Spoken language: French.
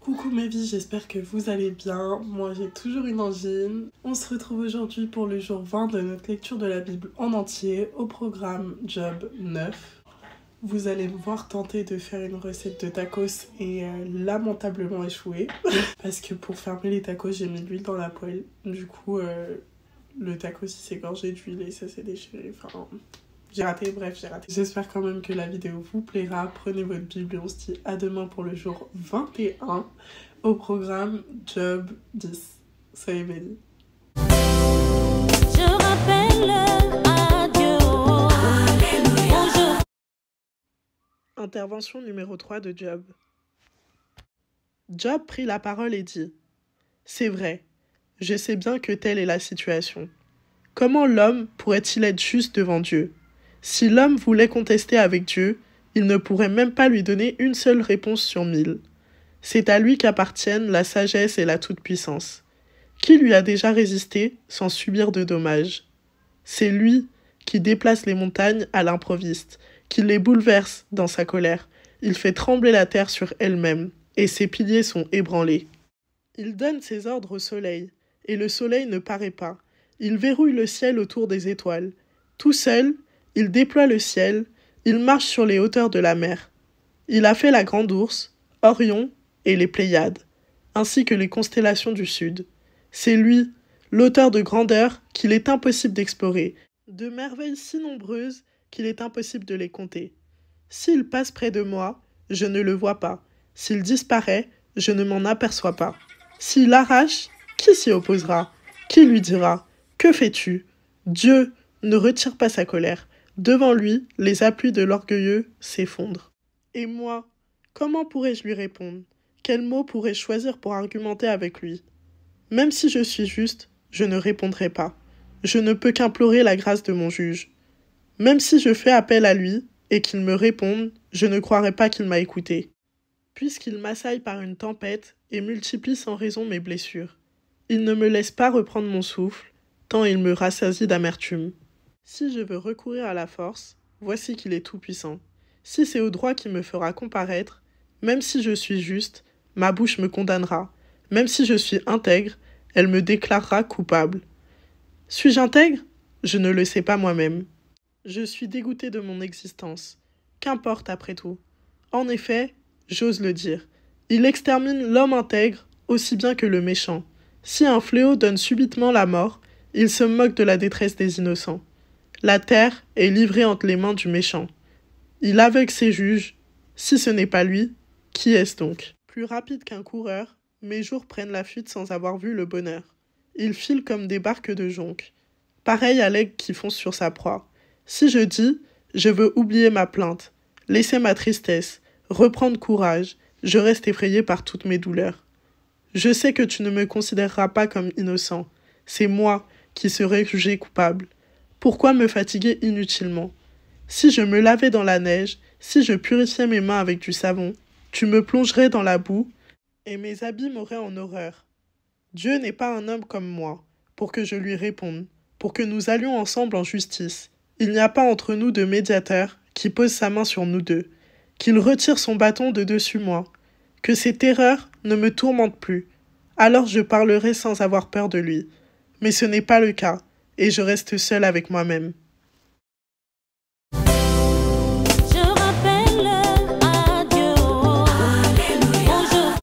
Coucou mes vies, j'espère que vous allez bien. Moi j'ai toujours une angine. On se retrouve aujourd'hui pour le jour 20 de notre lecture de la Bible en entier au programme Job 9. Vous allez me voir tenter de faire une recette de tacos et lamentablement échouer. Parce que pour fermer les tacos, j'ai mis de l'huile dans la poêle. Du coup, le tacos il s'est gorgé d'huile et ça s'est déchiré. Enfin, j'ai raté. J'espère quand même que la vidéo vous plaira. Prenez votre Bible et on se dit à demain pour le jour 21 au programme Job 10. Soyez bénis. Je rappelle à Dieu. Alléluia. Intervention numéro 3 de Job. Job prit la parole et dit : « C'est vrai, je sais bien que telle est la situation. Comment l'homme pourrait-il être juste devant Dieu ? Si l'homme voulait contester avec Dieu, il ne pourrait même pas lui donner une seule réponse sur 1000. C'est à lui qu'appartiennent la sagesse et la toute-puissance. Qui lui a déjà résisté sans subir de dommages ? C'est lui qui déplace les montagnes à l'improviste, qui les bouleverse dans sa colère. Il fait trembler la terre sur elle-même, et ses piliers sont ébranlés. Il donne ses ordres au soleil, et le soleil ne paraît pas. Il verrouille le ciel autour des étoiles. Tout seul, il déploie le ciel, il marche sur les hauteurs de la mer. Il a fait la Grande Ourse, Orion et les Pléiades, ainsi que les constellations du Sud. C'est lui, l'auteur de grandeurs qu'il est impossible d'explorer, de merveilles si nombreuses qu'il est impossible de les compter. S'il passe près de moi, je ne le vois pas. S'il disparaît, je ne m'en aperçois pas. S'il arrache, qui s'y opposera ? Qui lui dira : que fais-tu ? Dieu ne retire pas sa colère. Devant lui, les appuis de l'orgueilleux s'effondrent. Et moi, comment pourrais-je lui répondre ? Quels mots pourrais-je choisir pour argumenter avec lui ? Même si je suis juste, je ne répondrai pas. Je ne peux qu'implorer la grâce de mon juge. Même si je fais appel à lui et qu'il me réponde, je ne croirai pas qu'il m'a écouté. Puisqu'il m'assaille par une tempête et multiplie sans raison mes blessures. Il ne me laisse pas reprendre mon souffle, tant il me rassasie d'amertume. Si je veux recourir à la force, voici qu'il est tout-puissant. Si c'est au droit qui me fera comparaître, même si je suis juste, ma bouche me condamnera. Même si je suis intègre, elle me déclarera coupable. Suis-je intègre ? Je ne le sais pas moi-même. Je suis dégoûté de mon existence. Qu'importe après tout. En effet, j'ose le dire, il extermine l'homme intègre aussi bien que le méchant. Si un fléau donne subitement la mort, il se moque de la détresse des innocents. La terre est livrée entre les mains du méchant. Il aveugle ses juges. Si ce n'est pas lui, qui est-ce donc ? Plus rapide qu'un coureur, mes jours prennent la fuite sans avoir vu le bonheur. Il file comme des barques de jonques, pareil à l'aigle qui fonce sur sa proie. Si je dis, je veux oublier ma plainte, laisser ma tristesse, reprendre courage, je reste effrayé par toutes mes douleurs. Je sais que tu ne me considéreras pas comme innocent. C'est moi qui serai jugé coupable. Pourquoi me fatiguer inutilement ? Si je me lavais dans la neige, si je purifiais mes mains avec du savon, tu me plongerais dans la boue et mes habits m'auraient en horreur. Dieu n'est pas un homme comme moi, pour que je lui réponde, pour que nous allions ensemble en justice. Il n'y a pas entre nous de médiateur qui pose sa main sur nous deux, qu'il retire son bâton de dessus moi, que ses terreurs ne me tourmentent plus. Alors je parlerai sans avoir peur de lui. Mais ce n'est pas le cas, et je reste seul avec moi-même.